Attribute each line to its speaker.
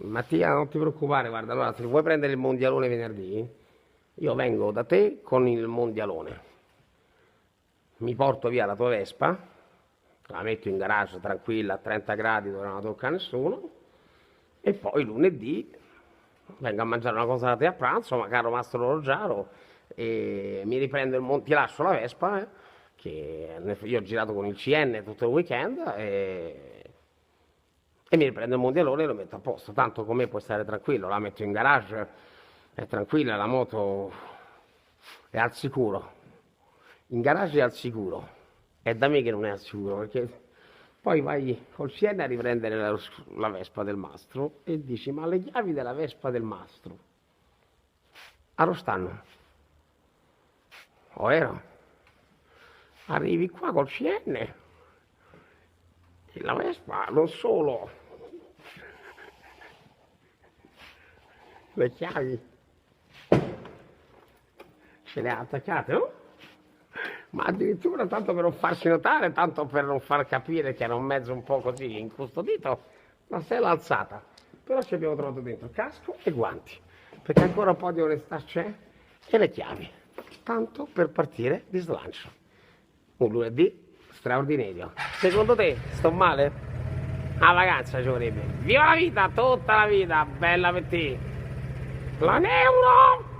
Speaker 1: Mattia, non ti preoccupare, guarda, allora se vuoi prendere il mondialone venerdì, io vengo da te con il mondialone. Mi porto via la tua Vespa, la metto in garage tranquilla a 30 gradi dove non la tocca nessuno, e poi lunedì vengo a mangiare una cosa da te a pranzo, ma caro Mastro Roggiaro, e mi riprendo ti lascio la Vespa, che io ho girato con il CN tutto il weekend, e mi riprendo il mondialone e lo metto a posto. Tanto con me puoi stare tranquillo, la metto in garage, è tranquilla, la moto è al sicuro. In garage è al sicuro. È da me che non è al sicuro, perché poi vai col Siena a riprendere la Vespa del mastro e dici, ma le chiavi della Vespa del mastro a dove stanno? O era? Arrivi qua col CN e la Vespa non solo le chiavi ce le ha attaccate, no? Ma addirittura tanto per non farsi notare, tanto per non far capire che era un mezzo un po' così incustodito, la stella alzata. Però ci abbiamo trovato dentro casco e guanti, perché ancora un po' di onestà c'è, e le chiavi, tanto per partire di slancio. Un lunedì straordinario. Secondo te sto male? A vacanza ci vorrebbe. Viva la vita, tutta la vita, bella per te. La Neuro!